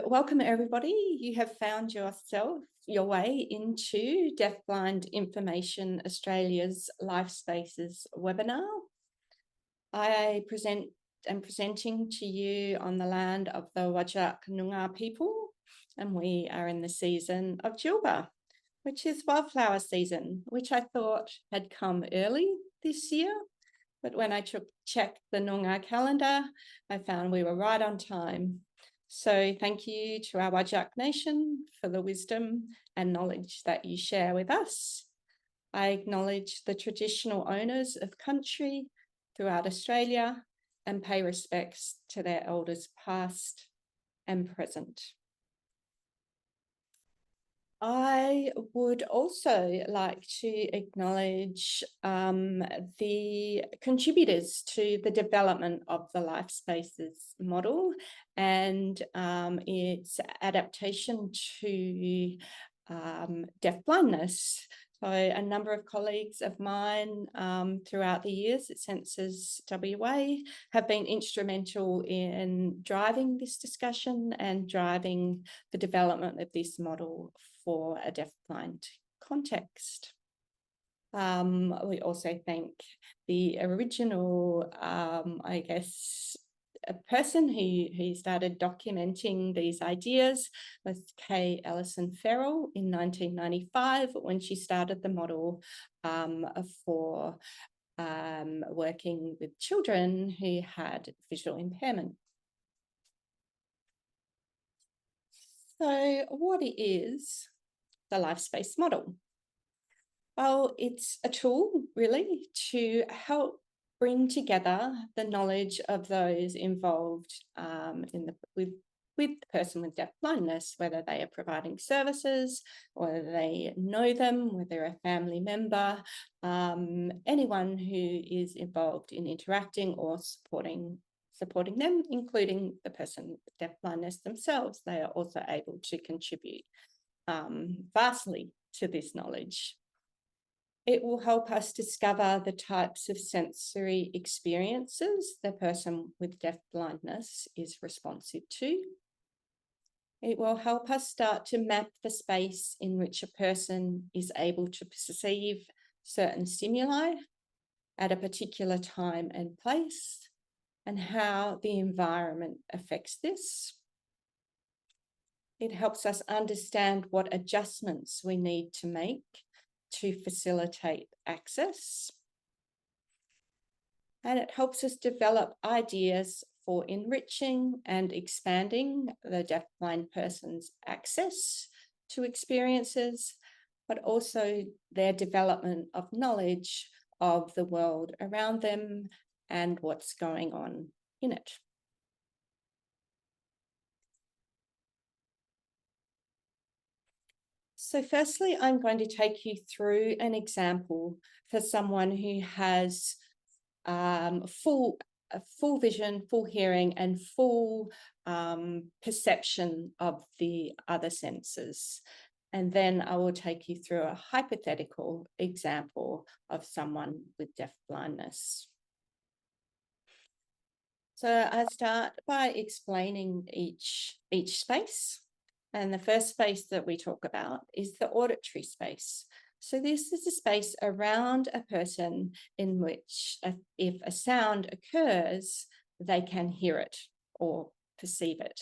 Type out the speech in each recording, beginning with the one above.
welcome everybody. You have found your way into Deafblind Information Australia's Life Spaces webinar. I am presenting to you on the land of the Whadjuk Noongar people, and we are in the season of Djilba, which is wildflower season, which I thought had come early this year. But when I checked the Noongar calendar, I found we were right on time. So thank you to our Whadjuk Nation for the wisdom and knowledge that you share with us. I acknowledge the traditional owners of country throughout Australia and pay respects to their elders past and present. I would also like to acknowledge the contributors to the development of the Life Spaces model and its adaptation to deafblindness. So a number of colleagues of mine throughout the years at Senses WA have been instrumental in driving this discussion and driving the development of this model for a deafblind context. We also thank the original, a person who started documenting these ideas was Kay Ellison Farrell in 1995 when she started the model for working with children who had visual impairment. So what is the Life Space model? Well, it's a tool really to help bring together the knowledge of those involved with the person with deafblindness, whether they are providing services, whether they know them, whether they're a family member, anyone who is involved in interacting or supporting them, including the person with deafblindness themselves. They are also able to contribute vastly to this knowledge. It will help us discover the types of sensory experiences the person with deafblindness is responsive to. It will help us start to map the space in which a person is able to perceive certain stimuli at a particular time and place, and how the environment affects this. It helps us understand what adjustments we need to make to facilitate access. And it helps us develop ideas for enriching and expanding the deafblind person's access to experiences, but also their development of knowledge of the world around them and what's going on in it. So firstly, I'm going to take you through an example for someone who has full vision, full hearing, and full perception of the other senses. And then I will take you through a hypothetical example of someone with deafblindness. So I start by explaining each space. And the first space that we talk about is the auditory space. So this is a space around a person in which if a sound occurs, they can hear it or perceive it.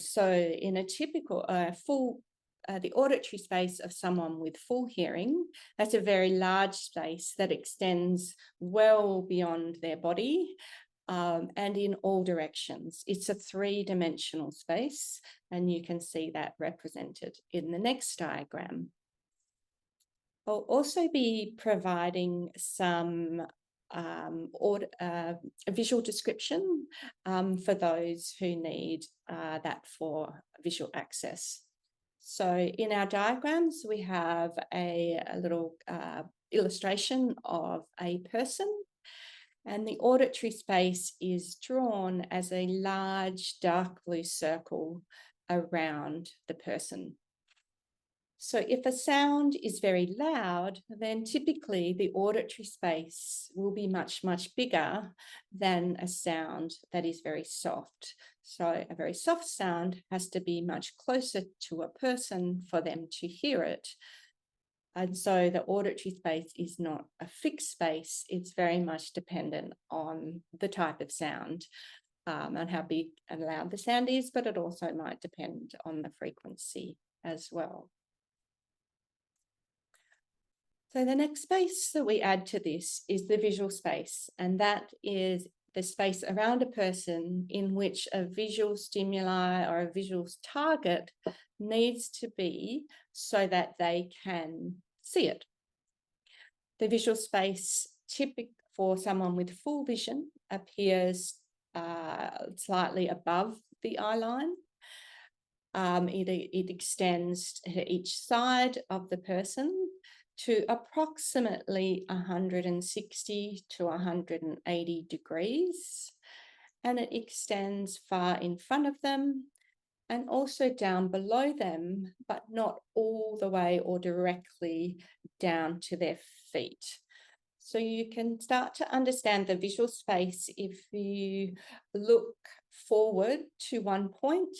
So in a typical the auditory space of someone with full hearing, that's a very large space that extends well beyond their body. And in all directions. It's a three-dimensional space, and you can see that represented in the next diagram. I'll also be providing some visual description for those who need that for visual access. So in our diagrams, we have a little illustration of a person. And the auditory space is drawn as a large dark blue circle around the person. So if a sound is very loud, then typically the auditory space will be much, much bigger than a sound that is very soft. So a very soft sound has to be much closer to a person for them to hear it. And so the auditory space is not a fixed space. It's very much dependent on the type of sound, and how big and loud the sound is, but it also might depend on the frequency as well. So the next space that we add to this is the visual space, and that is the space around a person in which a visual stimuli or a visual target needs to be so that they can see it. The visual space, typical for someone with full vision, appears slightly above the eye line. It extends to each side of the person to approximately 160 to 180 degrees, and it extends far in front of them and also down below them, but not all the way or directly down to their feet. So you can start to understand the visual space if you look forward to one point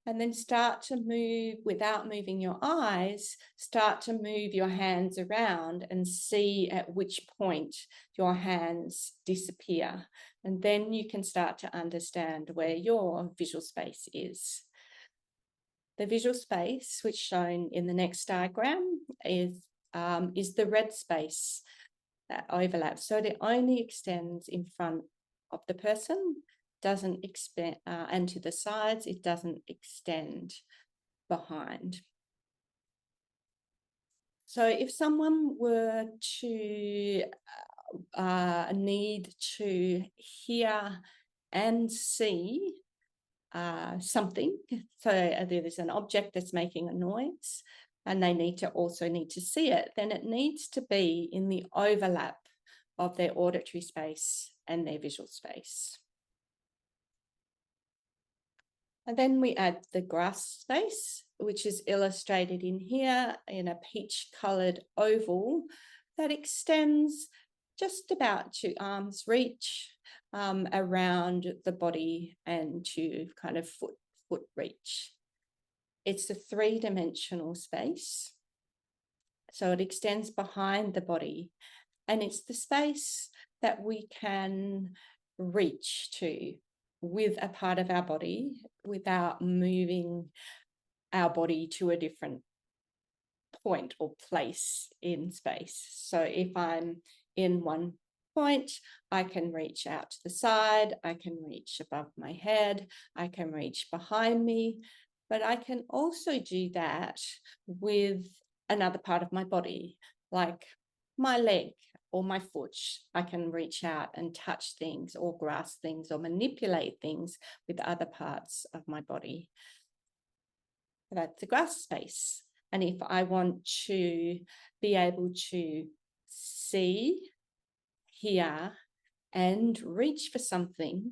and then start to move without moving your eyes, start to move your hands around and see at which point your hands disappear. And then you can start to understand where your visual space is. The visual space, which is shown in the next diagram, is the red space that overlaps. So it only extends in front of the person, doesn't expand, and to the sides, it doesn't extend behind. So if someone were to need to hear and see something, so there's an object that's making a noise and they need to see it, then it needs to be in the overlap of their auditory space and their visual space. And then we add the grass space, which is illustrated in here in a peach-coloured oval that extends just about to arm's reach around the body and to kind of foot reach. It's a three-dimensional space, so it extends behind the body, and it's the space that we can reach to with a part of our body without moving our body to a different point or place in space. So if I'm in one point, I can reach out to the side, I can reach above my head, I can reach behind me, but I can also do that with another part of my body, like my leg or my foot. I can reach out and touch things or grasp things or manipulate things with other parts of my body. That's the grass space. And if I want to be able to see, hear, and reach for something,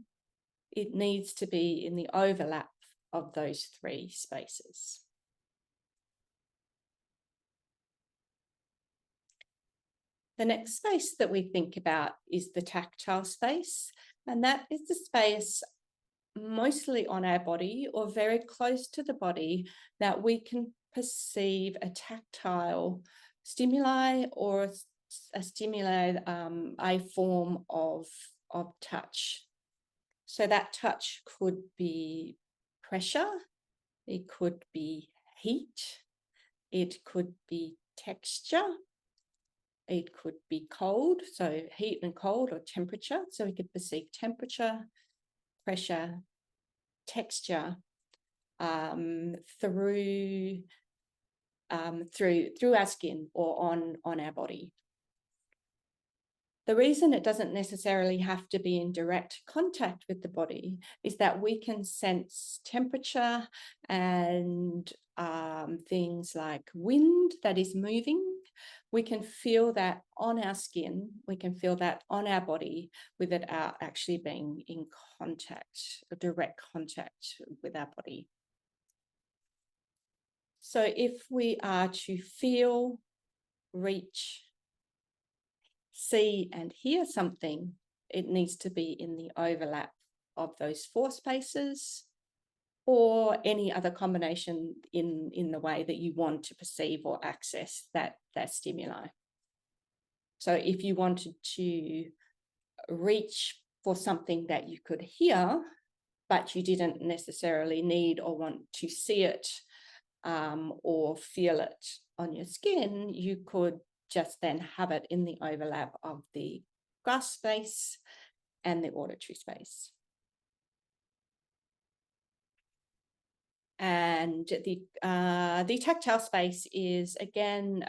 it needs to be in the overlap of those three spaces. The next space that we think about is the tactile space, and that is the space mostly on our body or very close to the body that we can perceive a tactile stimuli or a stimuli, a form of touch. So that touch could be pressure, it could be heat, it could be texture, it could be cold, so heat and cold or temperature. So we could perceive temperature, pressure, texture through our skin or on our body. The reason it doesn't necessarily have to be in direct contact with the body is that we can sense temperature and things like wind that is moving. We can feel that on our skin, we can feel that on our body without actually being in contact, direct contact with our body. So if we are to feel, reach, see and hear something, it needs to be in the overlap of those four spaces or any other combination in the way that you want to perceive or access that stimuli. So if you wanted to reach for something that you could hear, but you didn't necessarily need or want to see it or feel it on your skin, you could just then have it in the overlap of the grass space and the auditory space. And the tactile space is, again,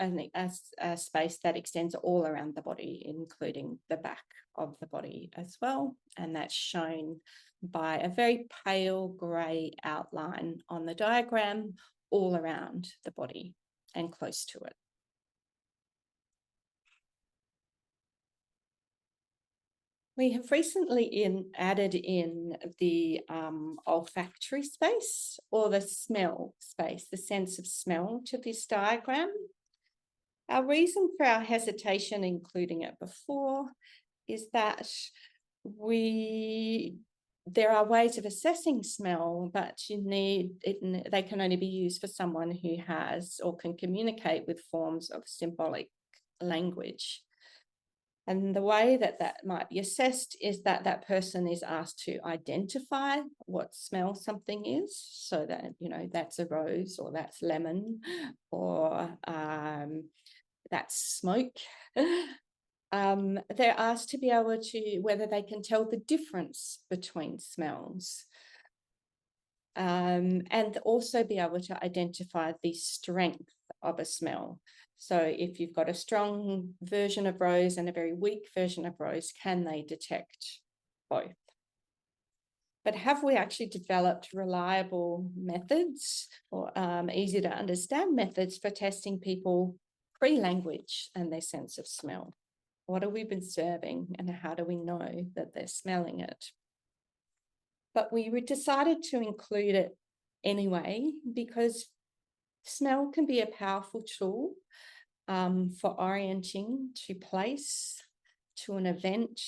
a space that extends all around the body, including the back of the body as well. And that's shown by a very pale grey outline on the diagram all around the body and close to it. We have recently added in the olfactory space, or the smell space, the sense of smell, to this diagram. Our reason for our hesitation including it before is that there are ways of assessing smell, but they can only be used for someone who has or can communicate with forms of symbolic language. And the way that might be assessed is that that person is asked to identify what smell something is, so that, that's a rose, or that's lemon, or that's smoke. They're asked to be able to, whether they can tell the difference between smells, and also be able to identify the strength of a smell. So if you've got a strong version of rose and a very weak version of rose, can they detect both? But have we actually developed reliable methods, or easy to understand methods for testing people pre-language and their sense of smell? What are we observing, and how do we know that they're smelling it? But we decided to include it anyway, because smell can be a powerful tool for orienting to place, to an event,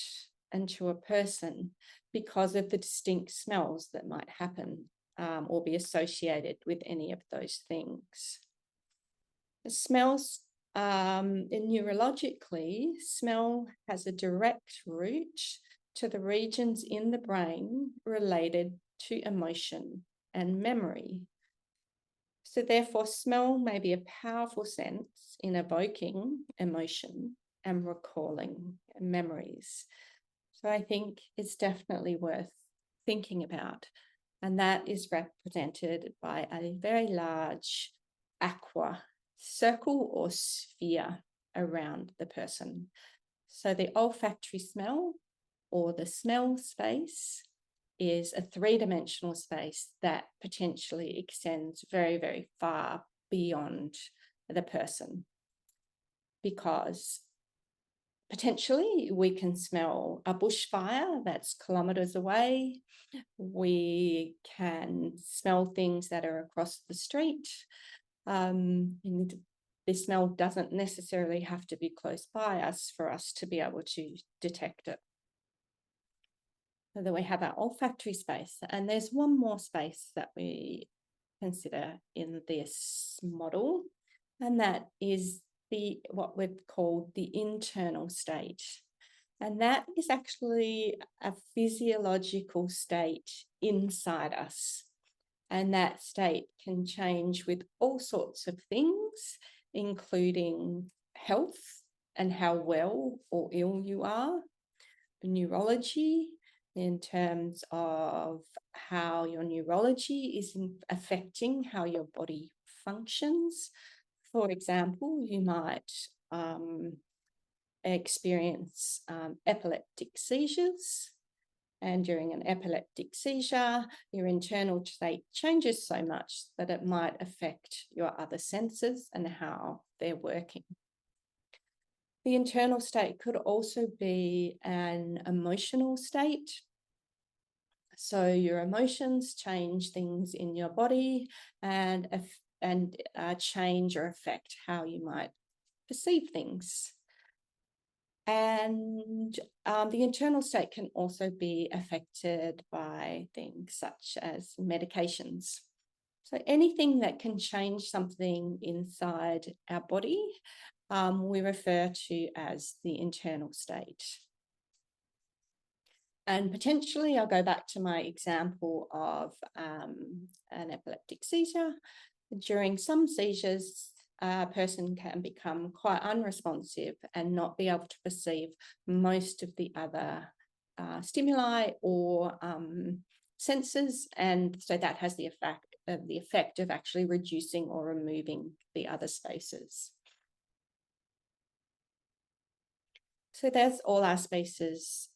and to a person, because of the distinct smells that might happen or be associated with any of those things. The smells, neurologically, smell has a direct route to the regions in the brain related to emotion and memory. So therefore, smell may be a powerful sense in evoking emotion and recalling memories. So I think it's definitely worth thinking about. And that is represented by a very large aqua circle or sphere around the person. So the olfactory smell, or the smell space, is a three-dimensional space that potentially extends very, very far beyond the person, because potentially we can smell a bushfire that's kilometres away. We can smell things that are across the street. And the smell doesn't necessarily have to be close by us for us to be able to detect it. So then we have our olfactory space, and there's one more space that we consider in this model, and that is what we've called the internal state. And that is actually a physiological state inside us. And that state can change with all sorts of things, including health and how well or ill you are, neurology, in terms of how your neurology is affecting how your body functions. For example, you might experience epileptic seizures, and during an epileptic seizure, your internal state changes so much that it might affect your other senses and how they're working. The internal state could also be an emotional state. So your emotions change things in your body and change or affect how you might perceive things. And the internal state can also be affected by things such as medications. So anything that can change something inside our body, we refer to as the internal state. And potentially, I'll go back to my example of an epileptic seizure. During some seizures, a person can become quite unresponsive and not be able to perceive most of the other stimuli or senses, and so that has the effect of actually reducing or removing the other spaces. So there's all our spaces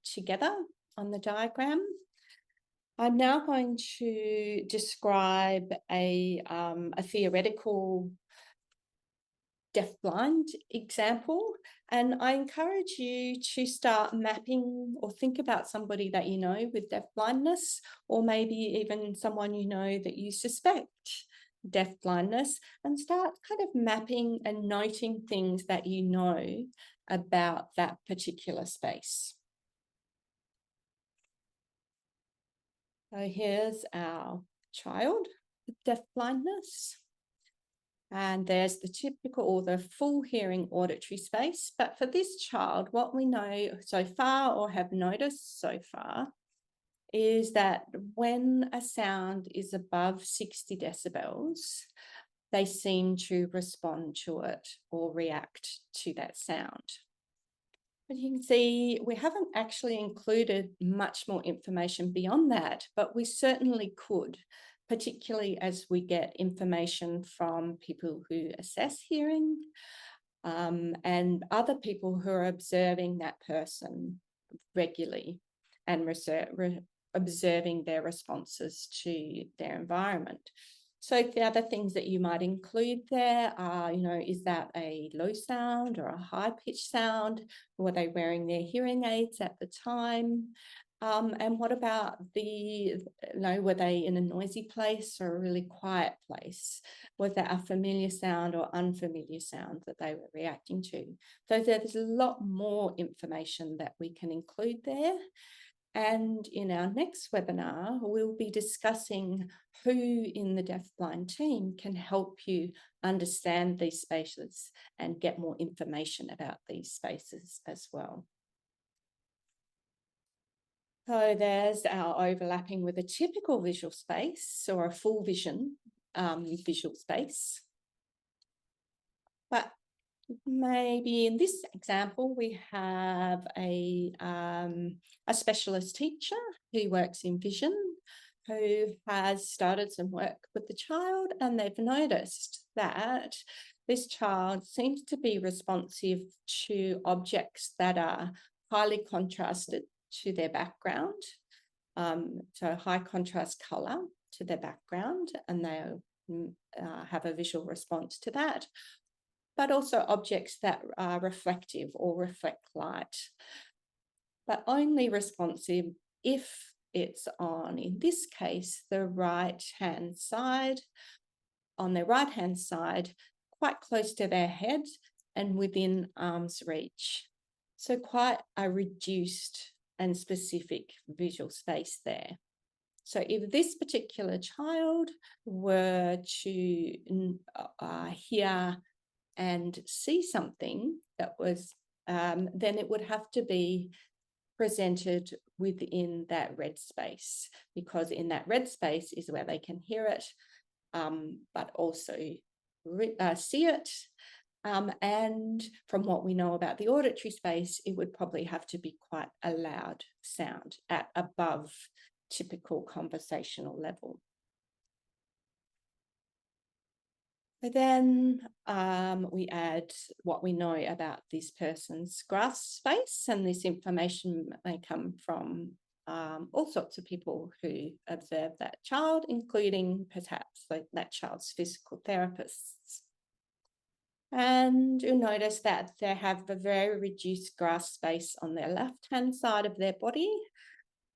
together on the diagram. I'm now going to describe a theoretical deafblind example, and I encourage you to start mapping or think about somebody that you know with deafblindness, or maybe even someone you know that you suspect deafblindness, and start kind of mapping and noting things that you know about that particular space. So here's our child with deafblindness. And there's the typical or the full hearing auditory space. But for this child, what we know so far or have noticed so far is that when a sound is above 60 decibels, they seem to respond to it or react to that sound. But you can see we haven't actually included much more information beyond that, but we certainly could, particularly as we get information from people who assess hearing and other people who are observing that person regularly and observing their responses to their environment. So the other things that you might include there are, is that a low sound or a high pitched sound? Were they wearing their hearing aids at the time? And what about were they in a noisy place or a really quiet place? Was that a familiar sound or unfamiliar sound that they were reacting to? So there's a lot more information that we can include there. And in our next webinar, we'll be discussing who in the deafblind team can help you understand these spaces and get more information about these spaces as well. So there's our overlapping with a typical visual space or a full vision visual space. But maybe in this example, we have a specialist teacher who works in vision, who has started some work with the child, and they've noticed that this child seems to be responsive to objects that are highly contrasted to their background. So high contrast color to their background, and they have a visual response to that. But also objects that are reflective or reflect light, but only responsive if it's on, in this case, the right-hand side, on their right-hand side, quite close to their head and within arm's reach. So quite a reduced and specific visual space there. So if this particular child were to hear and see something that was, then it would have to be presented within that red space, because in that red space is where they can hear it, but also see it. And from what we know about the auditory space, it would probably have to be quite a loud sound at above typical conversational level. Then we add what we know about this person's grasp space, and this information may come from all sorts of people who observe that child, including perhaps that child's physical therapists. And you'll notice that they have a very reduced grasp space on their left-hand side of their body,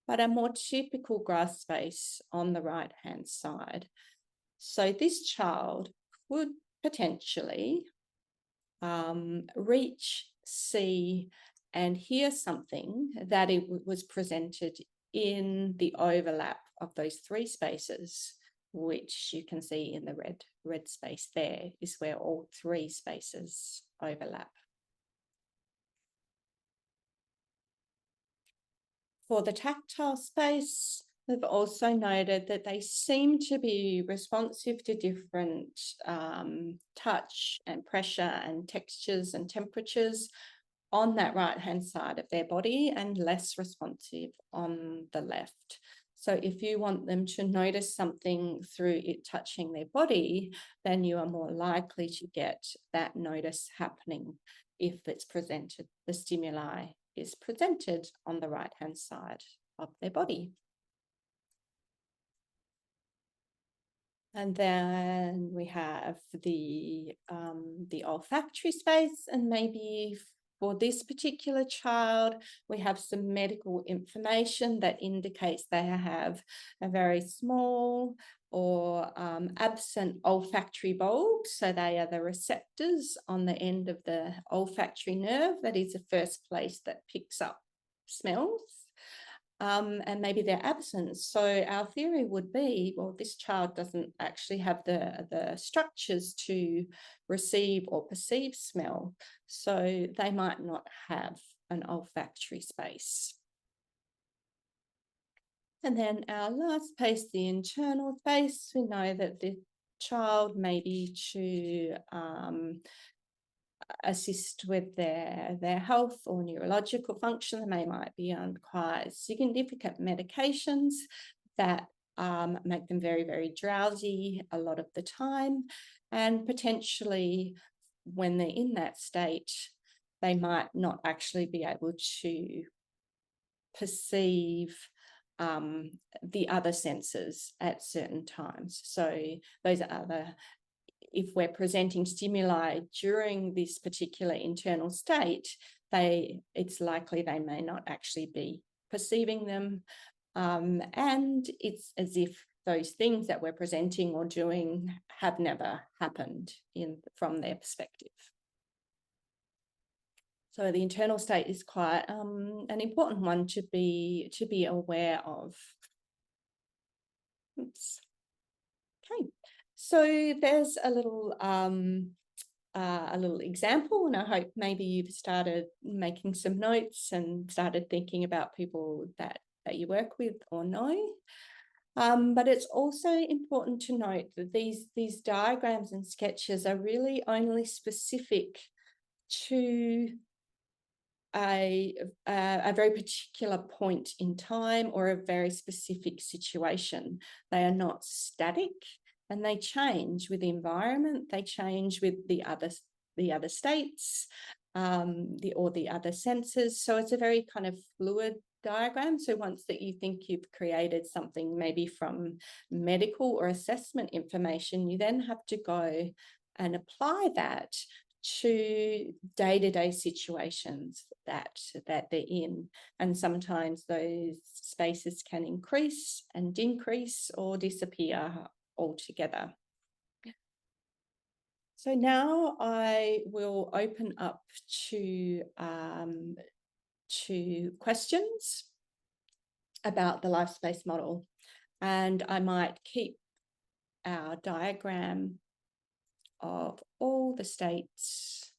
but a more typical grasp space on the right-hand side. So this child would potentially reach see and hear something, that it was presented in the overlap of those three spaces, which you can see in the red space there is where all three spaces overlap. For the tactile space, we've also noted that they seem to be responsive to different touch and pressure and textures and temperatures on that right-hand side of their body, and less responsive on the left. So if you want them to notice something through it touching their body, then you are more likely to get that notice happening if it's presented, the stimuli is presented on the right-hand side of their body. And then we have the olfactory space, and maybe for this particular child, we have some medical information that indicates they have a very small or absent olfactory bulb. So they are the receptors on the end of the olfactory nerve. That is the first place that picks up smells. And maybe they're absent. So our theory would be, well, this child doesn't actually have the structures to receive or perceive smell, so they might not have an olfactory space. And then our last space, the internal space, we know that the child may be to assist with their health or neurological function. They might be on quite significant medications that make them very, very drowsy a lot of the time. And potentially when they're in that state, they might not actually be able to perceive the other senses at certain times. So those are if we're presenting stimuli during this particular internal state, it's likely they may not actually be perceiving them. And it's as if those things that we're presenting or doing have never happened from their perspective. So the internal state is quite an important one to be aware of. Oops. Okay. So there's a little example, and I hope maybe you've started making some notes and started thinking about people that you work with or know. But it's also important to note that these diagrams and sketches are really only specific to a very particular point in time or a very specific situation. They are not static, and they change with the environment. They change with the other states, or the other senses. So it's a very kind of fluid diagram. So once that you think you've created something maybe from medical or assessment information, you then have to go and apply that to day-to-day situations that they're in. And sometimes those spaces can increase and decrease or disappear altogether. So now I will open up to questions about the life space model, and I might keep our diagram of all the states.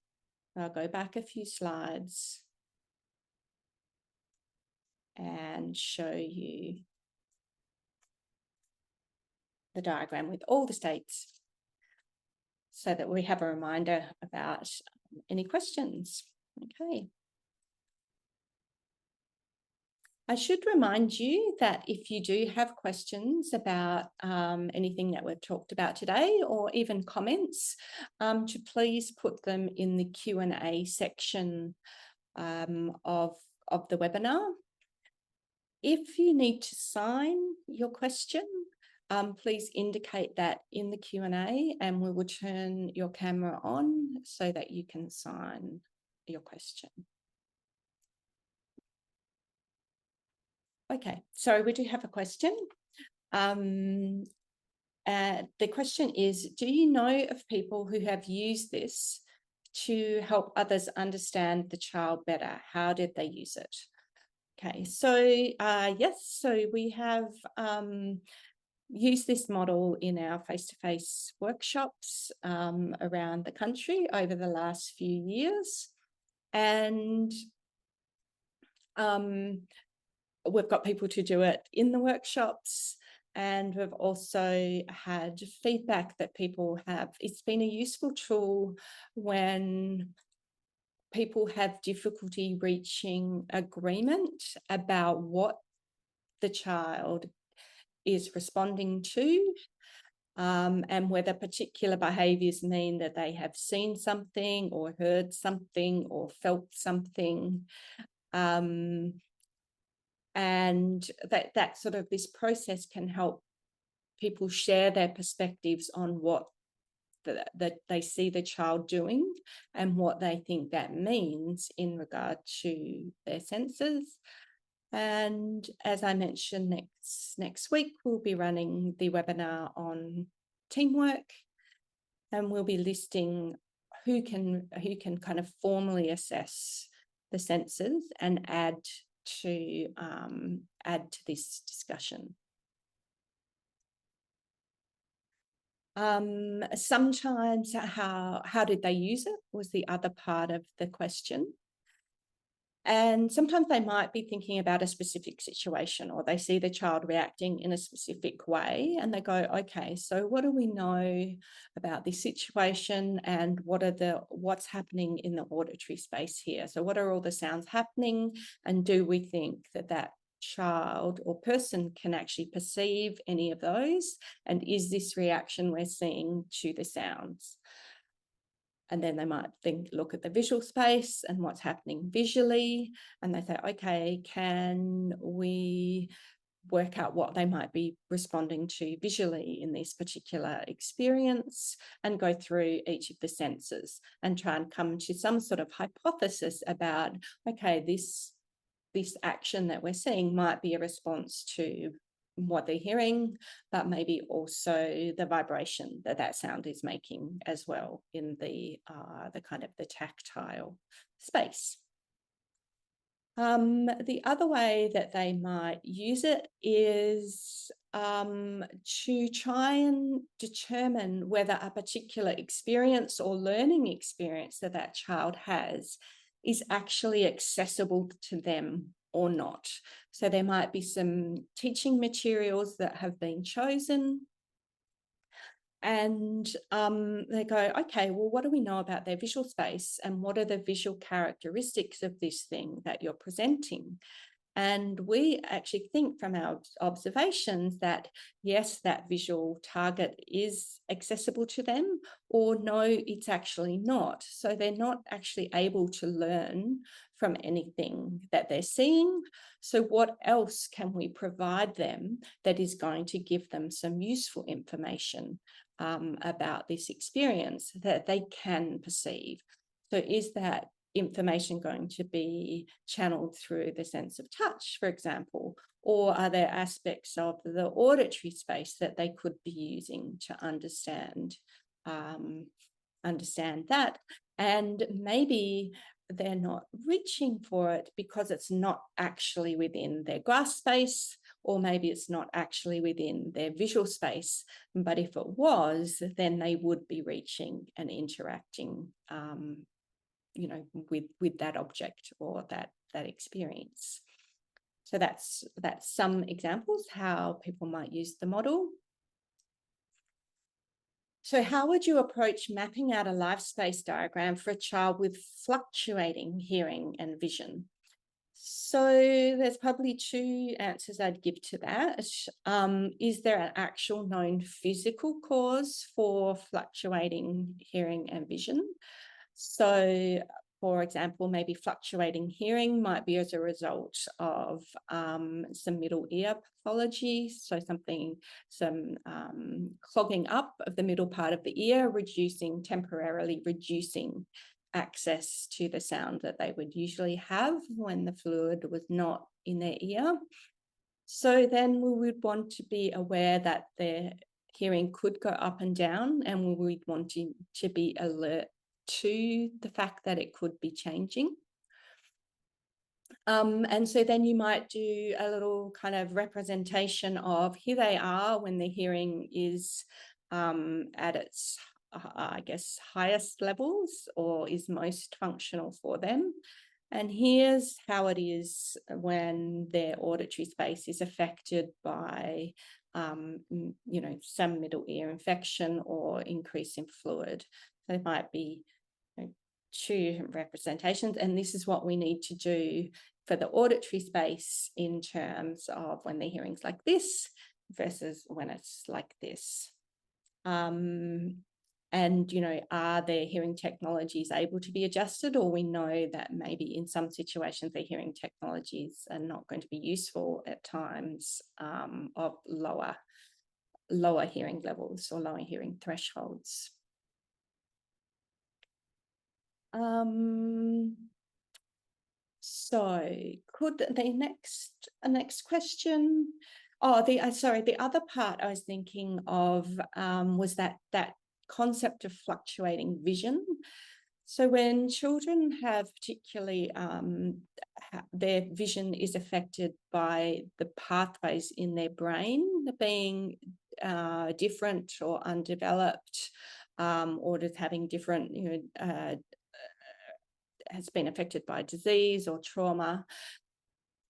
I'll go back a few slides and show you the diagram with all the states so that we have a reminder about any questions. Okay. I should remind you that if you do have questions about anything that we've talked about today, or even comments, to please put them in the Q&A section of the webinar. If you need to sign your question, please indicate that in the Q&A, and we will turn your camera on so that you can sign your question. Okay, so we do have a question. The question is, do you know of people who have used this to help others understand the child better. How did they use it? Okay, so yes, so we have used this model in our face-to-face workshops around the country over the last few years. And we've got people to do it in the workshops, and we've also had feedback that people have. It's been a useful tool when people have difficulty reaching agreement about what the child is responding to, and whether particular behaviours mean that they have seen something or heard something or felt something. And that sort of this process can help people share their perspectives on what that they see the child doing and what they think that means in regard to their senses. And as I mentioned, next week we'll be running the webinar on teamwork, and we'll be listing who can kind of formally assess the senses and add to this discussion. Sometimes how did they use it was the other part of the question. And sometimes they might be thinking about a specific situation, or they see the child reacting in a specific way and they go, okay, so what do we know about this situation, and what's happening in the auditory space here? So what are all the sounds happening, and do we think that child or person can actually perceive any of those, and is this reaction we're seeing to the sounds? And then they might look at the visual space and what's happening visually, and they say, okay, can we work out what they might be responding to visually in this particular experience, and go through each of the senses and try and come to some sort of hypothesis about, okay, this action that we're seeing might be a response to what they're hearing, but maybe also the vibration that sound is making as well in the kind of the tactile space. The other way that they might use it is to try and determine whether a particular experience or learning experience that child has is actually accessible to them or not. So there might be some teaching materials that have been chosen, and they go, okay, well, what do we know about their visual space, and what are the visual characteristics of this thing that you're presenting? And we actually think from our observations that, yes, that visual target is accessible to them, or no, it's actually not. So they're not actually able to learn from anything that they're seeing. So what else can we provide them that is going to give them some useful information about this experience that they can perceive? So is that information going to be channeled through the sense of touch, for example, or are there aspects of the auditory space that they could be using to understand that? And maybe they're not reaching for it because it's not actually within their grasp space, or maybe it's not actually within their visual space. But if it was, then they would be reaching and interacting with that object or that experience. So that's some examples how people might use the model. So how would you approach mapping out a life space diagram for a child with fluctuating hearing and vision? So there's probably two answers I'd give to that. Is there an actual known physical cause for fluctuating hearing and vision? So, for example, maybe fluctuating hearing might be as a result of some middle ear pathology, so some clogging up of the middle part of the ear, temporarily reducing access to the sound that they would usually have when the fluid was not in their ear. So then we would want to be aware that their hearing could go up and down, and we would want to be alert to the fact that it could be changing. And so then you might do a little kind of representation of here they are when their hearing is at its, I guess, highest levels or is most functional for them. And here's how it is when their auditory space is affected by, some middle ear infection or increase in fluid. So it might be two representations, and this is what we need to do for the auditory space in terms of when the hearing's like this versus when it's like this. And, are their hearing technologies able to be adjusted, or we know that maybe in some situations their hearing technologies are not going to be useful at times of lower hearing levels or lower hearing thresholds. So could the next question, the other part I was thinking of was that concept of fluctuating vision. So when children have particularly their vision is affected by the pathways in their brain being different or undeveloped, or just having different, has been affected by disease or trauma,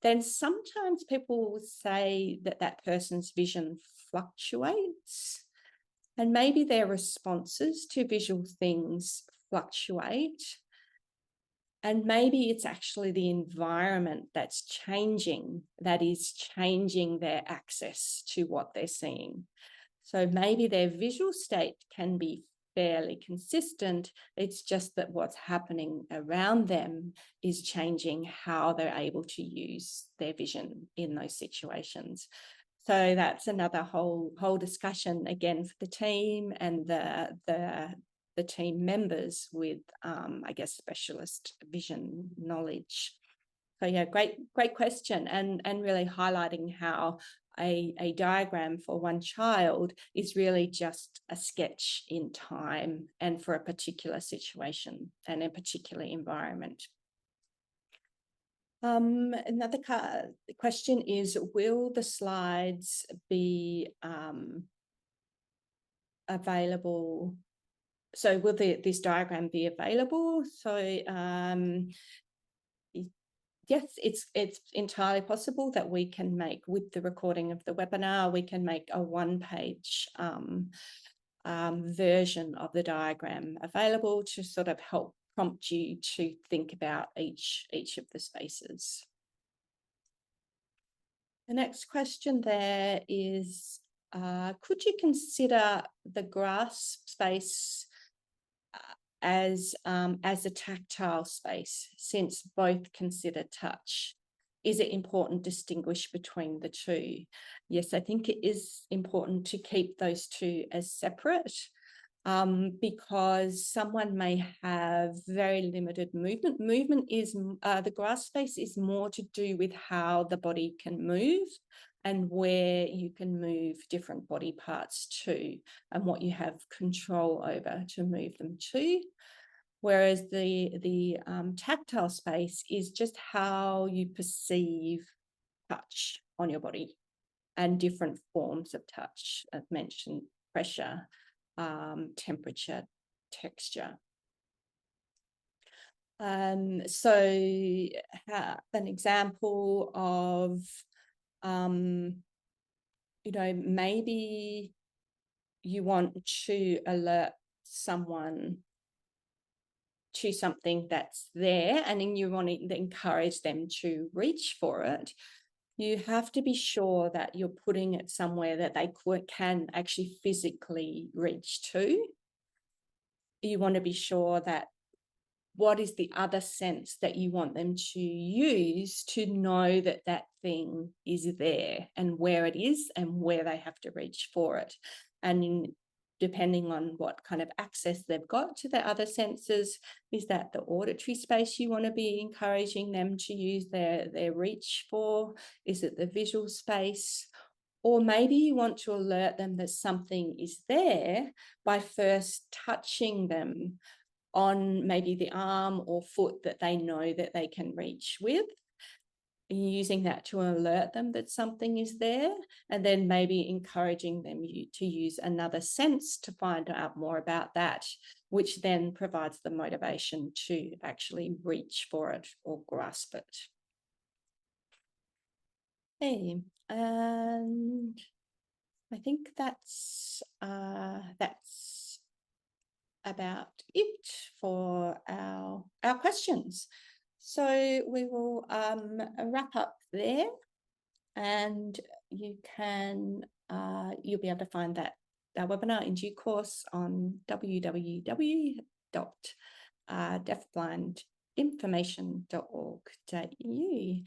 then sometimes people will say that that person's vision fluctuates, and maybe their responses to visual things fluctuate. And maybe it's actually the environment that's changing, that is changing their access to what they're seeing. So maybe their visual state can be fairly consistent. It's just that what's happening around them is changing how they're able to use their vision in those situations. So that's another whole discussion again for the team and the team members with, I guess, specialist vision knowledge. So yeah, great question, and really highlighting how a diagram for one child is really just a sketch in time and for a particular situation and a particular environment. Another question is, will the slides be available? So will this diagram be available? So yes, it's entirely possible that we can make, with the recording of the webinar, we can make a one-page version of the diagram available to sort of help prompt you to think about each of the spaces. The next question there is, could you consider the grasp space as a tactile space, since both consider touch? Is it important to distinguish between the two? Yes, I think it is important to keep those two as separate, because someone may have very limited movement. Movement is, the grasp space is more to do with how the body can move and where you can move different body parts to and what you have control over to move them to. Whereas the tactile space is just how you perceive touch on your body and different forms of touch. I've mentioned pressure, temperature, texture. So an example of, maybe you want to alert someone to something that's there, and then you want to encourage them to reach for it. You have to be sure that you're putting it somewhere that they can actually physically reach to. You want to be sure that what is the other sense that you want them to use to know that that thing is there and where it is and where they have to reach for it. And depending on what kind of access they've got to the other senses, is that the auditory space you want to be encouraging them to use their reach for? Is it the visual space? Or maybe you want to alert them that something is there by first touching them on maybe the arm or foot that they know that they can reach with, using that to alert them that something is there, and then maybe encouraging them to use another sense to find out more about that, which then provides the motivation to actually reach for it or grasp it. Hey, and I think that's about it for our questions. So we will wrap up there, and you'll be able to find that our webinar in due course on www.deafblindinformation.org.au.